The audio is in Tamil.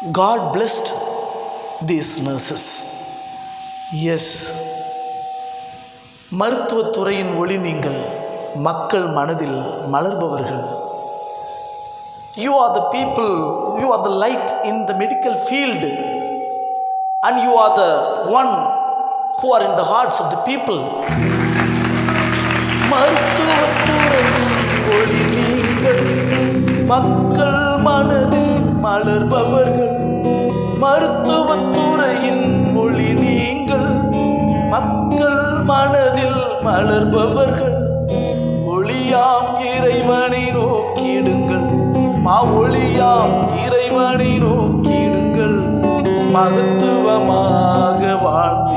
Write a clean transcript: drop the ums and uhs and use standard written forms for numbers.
God blessed these nurses. Yes, மருத்துவத்துறையின் ஒளி நீங்கள், மக்கள் மனதில் மலர்பவர்கள். You are the people, you are the light in the medical field, and you are the one who are in the hearts of the people. மருத்துவத்துறையின் ஒளி நீங்கள், மக்கள் மனதில் மலர்பவர்கள். மருத்துவத்துறையின் ஒளி நீங்கள், மக்கள் மனதில் மலர்பவர்கள். ஒளியாம் இறைவனை நோக்கிடுங்கள், ஒளியாம் இறைவனை நோக்கிடுங்கள். மகத்துவமாக வாழ்ந்து